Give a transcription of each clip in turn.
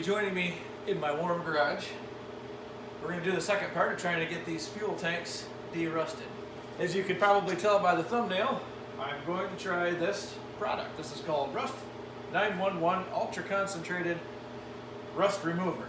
be joining me in my warm garage. We're going to do the second part of trying to get these fuel tanks de-rusted. As you can probably tell by the thumbnail, I'm going to try this product. This is called Rust 911 Ultra Concentrated Rust Remover.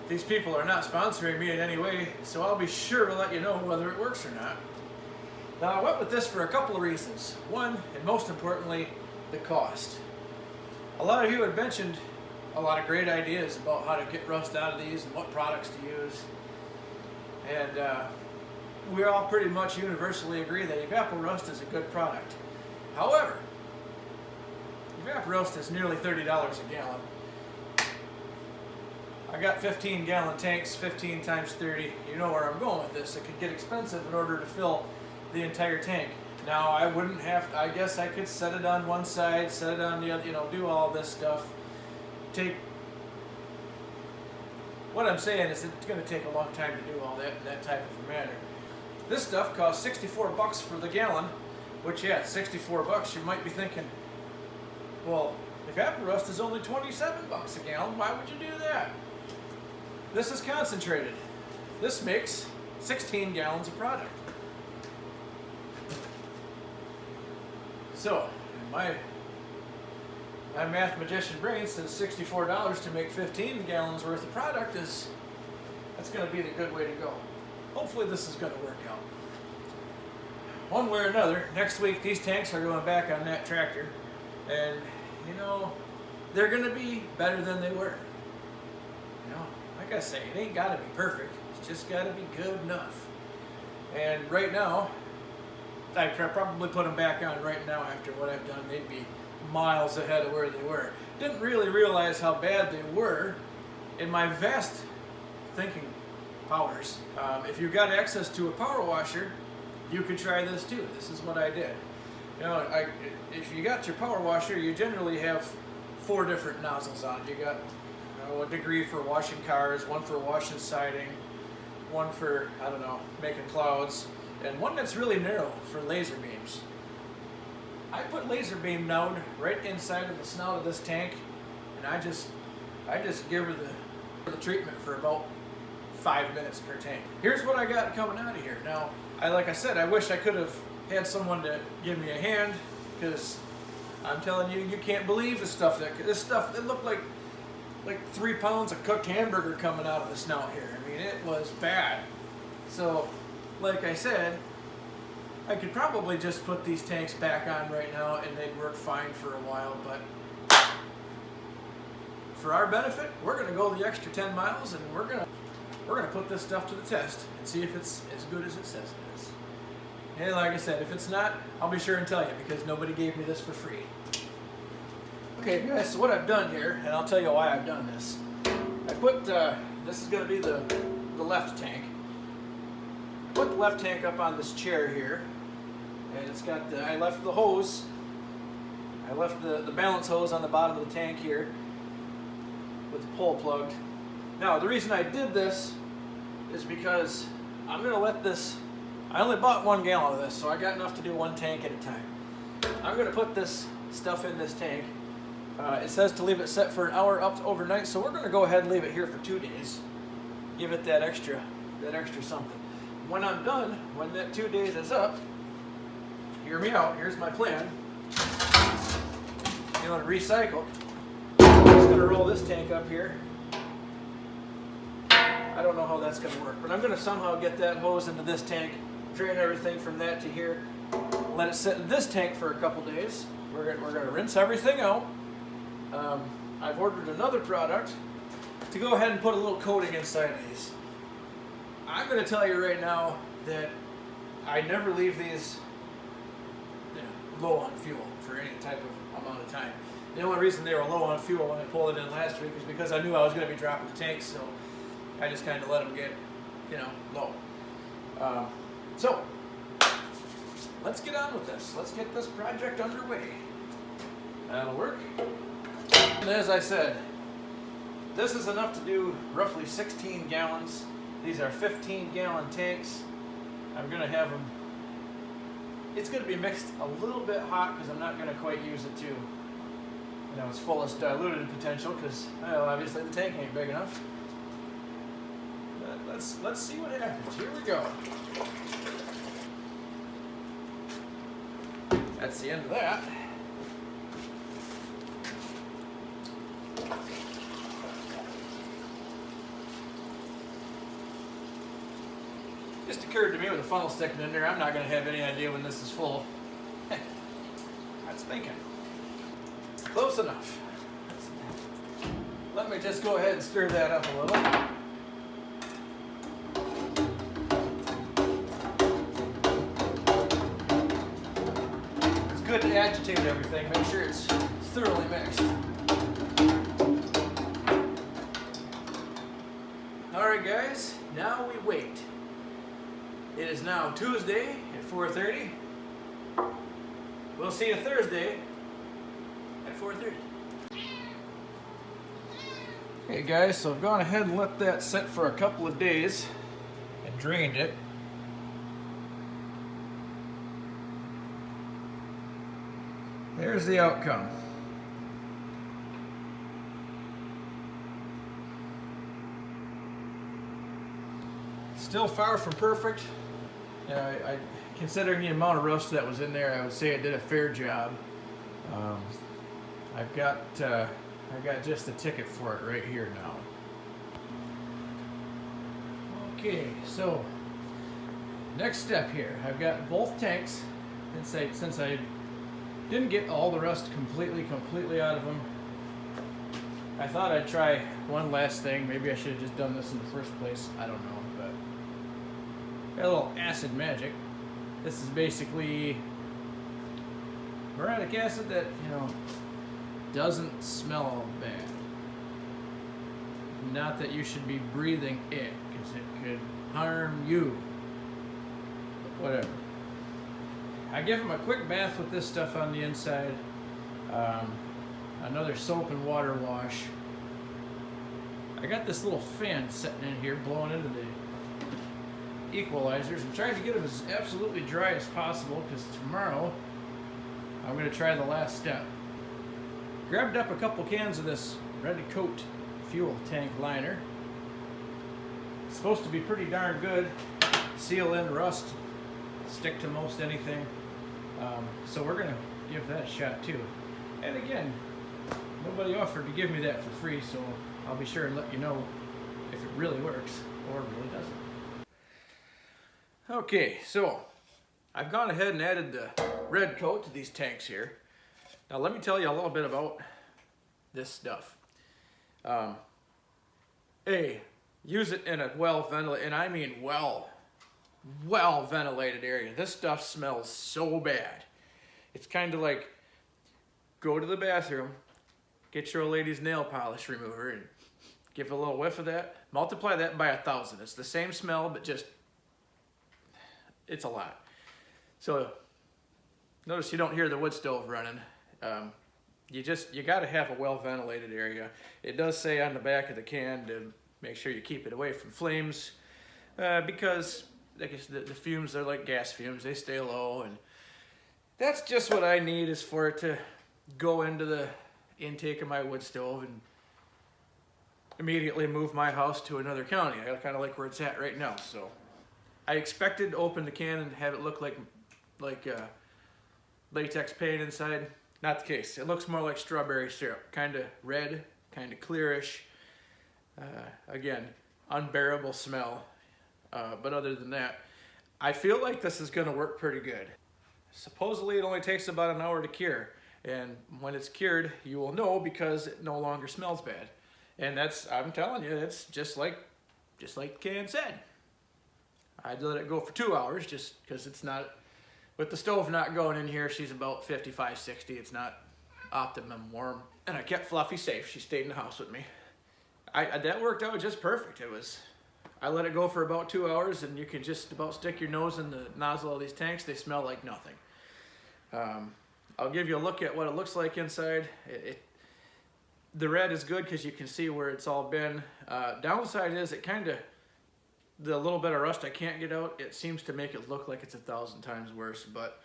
These people are not sponsoring me in any way, so I'll be sure to let you know whether it works or not. Now, I went with this for a couple of reasons. One, and most importantly, the cost. A lot of you had mentioned a lot of great ideas about how to get rust out of these and what products to use. And we all pretty much universally agree that Evap Rust is a good product. However, Evap Rust is nearly $30 a gallon. I got 15-gallon tanks, 15 times 30. You know where I'm going with this. It could get expensive in order to fill the entire tank. Now, I wouldn't have to, I guess I could set it on one side, set it on the other, do all this stuff. What I'm saying is it's going to take a long time to do all that type of a matter. This stuff costs 64 bucks for the gallon, which, yeah, 64 bucks. You might be thinking, well, Evap Rust is only 27 bucks a gallon. Why would you do that? This is concentrated. This makes 16 gallons of product. So, my math magician brain says $64 to make 15 gallons worth of product that's going to be the good way to go. Hopefully this is going to work out. One way or another, next week these tanks are going back on that tractor, and they're going to be better than they were. Like I say, it ain't got to be perfect. It's just got to be good enough. And right now, I'd probably put them back on right now after what I've done. They'd be miles ahead of where they were. Didn't really realize how bad they were in my vast thinking powers. If you've got access to a power washer, you could try this too. This is what I did. If you got your power washer, you generally have 4 different nozzles on it. You got a degree for washing cars, one for washing siding, one for, making clouds, and one that's really narrow for laser beams. I put laser beam node right inside of the snout of this tank, and I just give her the treatment for about 5 minutes per tank. Here's what I got coming out of here. Now, like I said, I wish I could have had someone to give me a hand, because I'm telling you, you can't believe this stuff. It looked like 3 pounds of cooked hamburger coming out of the snout here. I mean, it was bad. So, like I said, I could probably just put these tanks back on right now and they'd work fine for a while, but for our benefit, we're going to go the extra 10 miles and we're going to put this stuff to the test and see if it's as good as it says it is. And like I said, if it's not, I'll be sure and tell you, because nobody gave me this for free. Okay guys, so what I've done here, and I'll tell you why I've done this. I put, this is going to be the left tank. I put the left tank up on this chair here, and it's got I left the hose, I left the balance hose on the bottom of the tank here with the pole plugged. Now the reason I did this is because I'm going to let this, I only bought 1 gallon of this, so I got enough to do 1 tank at a time. I'm going to put this stuff in this tank. It says to leave it set for an hour up to overnight, so we're going to go ahead and leave it here for 2 days. Give it that extra something. When I'm done, when that 2 days is up, hear me out, here's my plan. You want to recycle. I'm just going to roll this tank up here. I don't know how that's going to work, but I'm going to somehow get that hose into this tank, drain everything from that to here, let it sit in this tank for a couple days. We're going to rinse everything out. I've ordered another product to go ahead and put a little coating inside of these. I'm going to tell you right now that I never leave these low on fuel for any type of amount of time. The only reason they were low on fuel when I pulled it in last week is because I knew I was going to be dropping the tanks, so I just kind of let them get, low. So, let's get on with this. Let's get this project underway. That'll work. And as I said, this is enough to do roughly 16 gallons. These are 15-gallon tanks. I'm going to have them, it's going to be mixed a little bit hot because I'm not going to quite use it too its fullest diluted potential, because well, obviously the tank ain't big enough. But let's see what happens. Here we go. That's the end of that. Just occurred to me with the funnel sticking in there, I'm not going to have any idea when this is full. I was thinking. Close enough. Let me just go ahead and stir that up a little. It's good to agitate everything, make sure it's thoroughly mixed. Alright guys, now we wait. It is now Tuesday at 4:30. We'll see you Thursday at 4:30. Hey guys, so I've gone ahead and let that sit for a couple of days and drained it. There's the outcome. Still far from perfect. I considering the amount of rust that was in there, I would say I did a fair job. I've got just the ticket for it right here now. Okay, so next step here, I've got both tanks. Since I didn't get all the rust completely out of them, I thought I'd try one last thing. Maybe I should have just done this in the first place. I don't know. Got a little acid magic. This is basically muriatic acid that, doesn't smell bad. Not that you should be breathing it, because it could harm you. But whatever. I give them a quick bath with this stuff on the inside. Another soap and water wash. I got this little fan sitting in here blowing into the equalizers. I'm trying to get them as absolutely dry as possible, because tomorrow I'm going to try the last step. Grabbed up a couple cans of this Red Coat fuel tank liner. It's supposed to be pretty darn good. Seal in rust, stick to most anything. So we're going to give that a shot too. And again, nobody offered to give me that for free, so I'll be sure and let you know if it really works or really doesn't. Okay, so I've gone ahead and added the red coat to these tanks here. Now let me tell you a little bit about this stuff. Use it in a well-ventilated, and I mean well-ventilated area. This stuff smells so bad. It's kind of like, go to the bathroom, get your old lady's nail polish remover and give it a little whiff of that. Multiply that by 1,000. It's the same smell, but just, it's a lot. So notice you don't hear the wood stove running. You got to have a well-ventilated area. It does say on the back of the can to make sure you keep it away from flames, because I guess the fumes are like gas fumes. They stay low, and that's just what I need, is for it to go into the intake of my wood stove and immediately move my house to another county. I kind of like where it's at right now. So I expected to open the can and have it look like latex paint inside. Not the case. It looks more like strawberry syrup, kind of red, kind of clearish. Again, unbearable smell. But other than that, I feel like this is going to work pretty good. Supposedly it only takes about an hour to cure, and when it's cured you will know, because it no longer smells bad. And that's, I'm telling you, it's just like the can said. I'd let it go for 2 hours, just because it's not, with the stove not going in here, she's about 55, 60. It's not optimum warm. And I kept Fluffy safe. She stayed in the house with me. That worked out just perfect. I let it go for about 2 hours, and you can just about stick your nose in the nozzle of these tanks. They smell like nothing. I'll give you a look at what it looks like inside. The red is good because you can see where it's all been. Downside is it kind of, the little bit of rust I can't get out, it seems to make it look like it's 1,000 times worse. But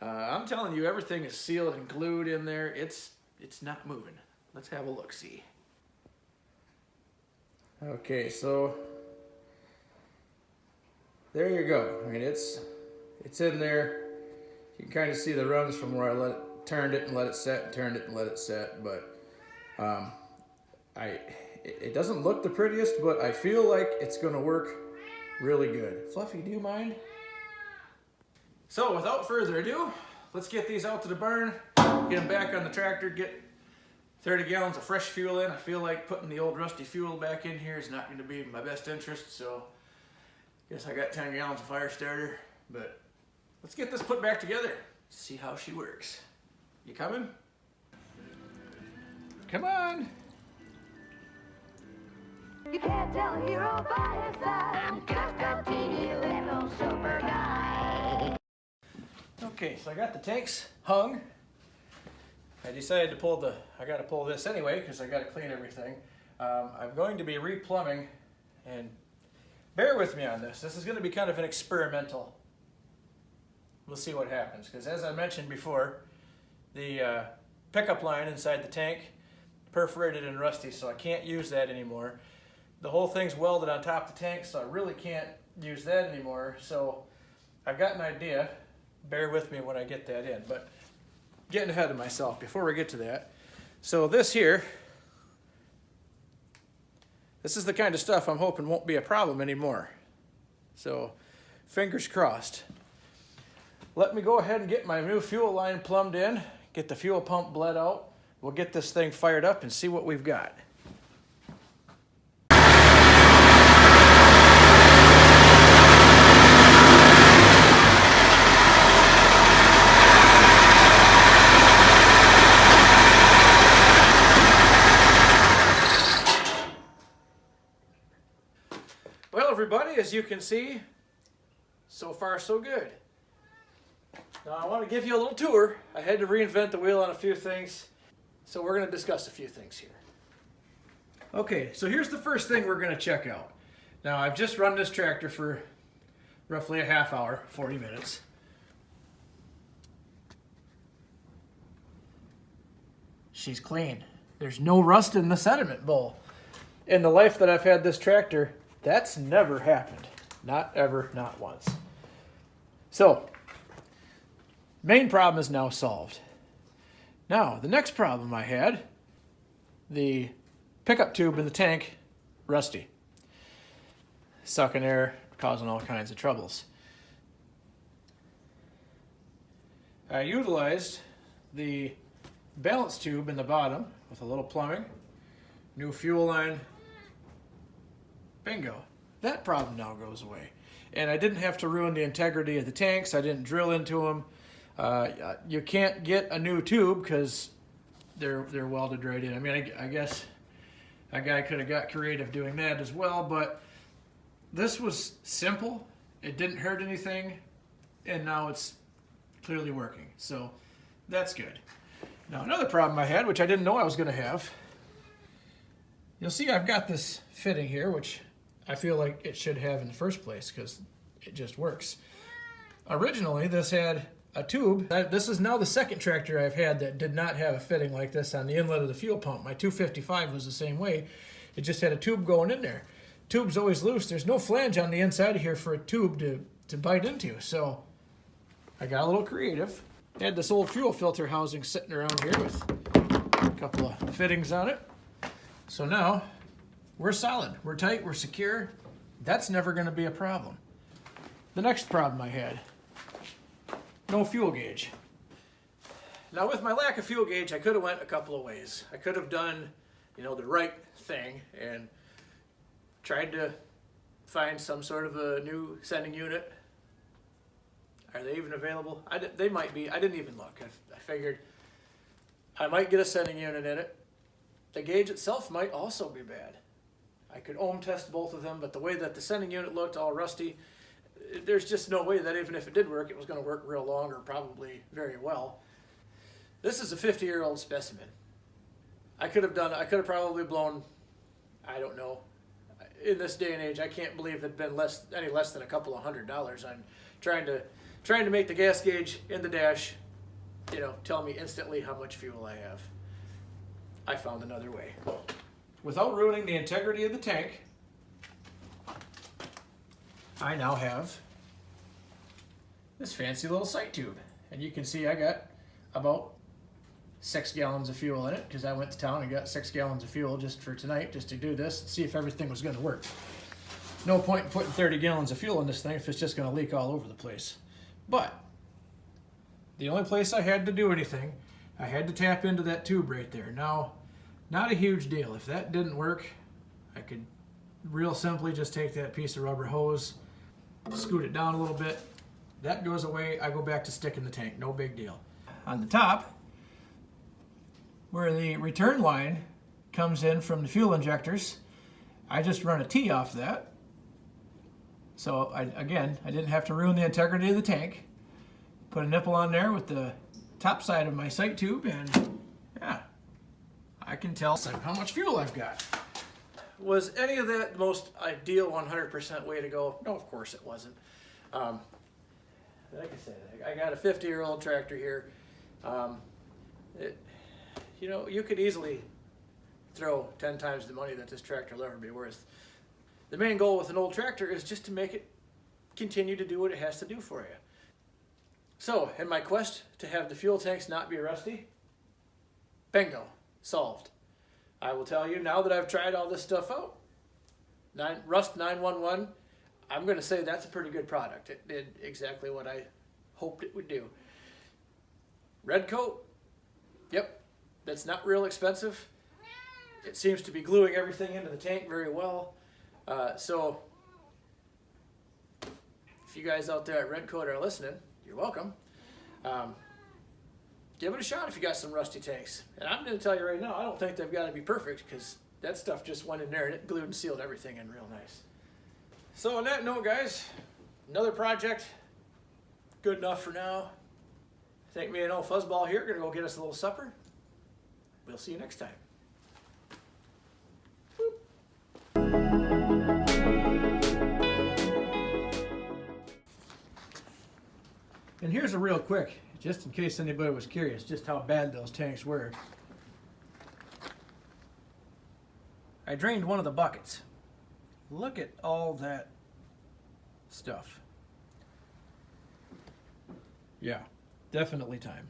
I'm telling you, everything is sealed and glued in there. It's it's not moving. Let's have a look-see. Okay, so there you go. I mean, it's in there. You can kind of see the runs from where I turned it and let it set, and turned it and let it set. But it doesn't look the prettiest, but I feel like it's going to work really good. Fluffy, do you mind? So without further ado, let's get these out to the barn, get them back on the tractor, get 30 gallons of fresh fuel in. I feel like putting the old rusty fuel back in here is not going to be in my best interest, so guess I got 10 gallons of fire starter. But let's get this put back together, see how she works. You coming? Come on. You can't tell a hero by his side. I'm just a teeny little super guy. Okay, so I got the tanks hung. I decided to I got to pull this anyway because I got to clean everything. I'm going to be replumbing, and bear with me on this. This is going to be kind of an experimental. We'll see what happens, because as I mentioned before, the pickup line inside the tank perforated and rusty, so I can't use that anymore. The whole thing's welded on top of the tank, so I really can't use that anymore. So I've got an idea. Bear with me when I get that in, but getting ahead of myself before we get to that. So this here, this is the kind of stuff I'm hoping won't be a problem anymore. So fingers crossed. Let me go ahead and get my new fuel line plumbed in, get the fuel pump bled out. We'll get this thing fired up and see what we've got. Well, everybody, as you can see, so far so good. Now I want to give you a little tour. I had to reinvent the wheel on a few things, so we're going to discuss a few things here. Okay, so here's the first thing we're going to check out. Now I've just run this tractor for roughly a half hour, 40 minutes. She's clean. There's no rust in the sediment bowl. In the life that I've had this tractor, that's never happened. Not ever, not once. So, main problem is now solved. Now, the next problem I had, the pickup tube in the tank, rusty. Sucking air, causing all kinds of troubles. I utilized the balance tube in the bottom with a little plumbing, new fuel line. Bingo. That problem now goes away. And I didn't have to ruin the integrity of the tanks. I didn't drill into them. You can't get a new tube because they're welded right in. I mean, I guess a guy could have got creative doing that as well, but this was simple. It didn't hurt anything, and now it's clearly working. So that's good. Now, another problem I had, which I didn't know I was going to have, you'll see I've got this fitting here, which I feel like it should have in the first place because it just works. Originally, this had a tube. This is now the second tractor I've had that did not have a fitting like this on the inlet of the fuel pump. My 255 was the same way. It just had a tube going in there. Tube's always loose. There's no flange on the inside of here for a tube to bite into. So I got a little creative. I had this old fuel filter housing sitting around here with a couple of fittings on it. So now we're solid, we're tight, we're secure. That's never going to be a problem. The next problem I had, no fuel gauge. Now with my lack of fuel gauge, I could have went a couple of ways. I could have done, the right thing and tried to find some sort of a new sending unit. Are they even available? They might be. I didn't even look. I figured I might get a sending unit in it. The gauge itself might also be bad. I could ohm test both of them, but the way that the sending unit looked, all rusty, there's just no way that even if it did work, it was going to work real long or probably very well. This is a 50-year-old specimen. I could have probably blown, I don't know. In this day and age, I can't believe it'd been any less than a couple of $100 on trying to make the gas gauge in the dash, tell me instantly how much fuel I have. I found another way. Without ruining the integrity of the tank, I now have this fancy little sight tube. And you can see I got about 6 gallons of fuel in it because I went to town and got 6 gallons of fuel just for tonight, just to do this and see if everything was going to work. No point in putting 30 gallons of fuel in this thing if it's just going to leak all over the place. But the only place I had to do anything, I had to tap into that tube right there. Now, not a huge deal. If that didn't work, I could real simply just take that piece of rubber hose, scoot it down a little bit. That goes away. I go back to sticking the tank. No big deal. On the top, where the return line comes in from the fuel injectors, I just run a T off that. So I didn't have to ruin the integrity of the tank. Put a nipple on there with the top side of my sight tube, and yeah, I can tell how much fuel I've got. Was any of that the most ideal 100% way to go? No, of course it wasn't. Like I said, I got a 50-year-old tractor here. You could easily throw 10 times the money that this tractor will ever be worth. The main goal with an old tractor is just to make it continue to do what it has to do for you. So, in my quest to have the fuel tanks not be rusty, bingo, solved. I will tell you, now that I've tried all this stuff out, Rust 911, I'm going to say that's a pretty good product. It did exactly what I hoped it would do. Red coat, yep, that's not real expensive. It seems to be gluing everything into the tank very well. So if you guys out there at Red Coat are listening, you're welcome. Give it a shot if you got some rusty tanks. And I'm going to tell you right now, I don't think they've got to be perfect, because that stuff just went in there and it glued and sealed everything in real nice. So on that note, guys, another project, good enough for now. I think me and old Fuzzball here are going to go get us a little supper. We'll see you next time. And here's a real quick, just in case anybody was curious, just how bad those tanks were. I drained one of the buckets. Look at all that stuff. Yeah, definitely time.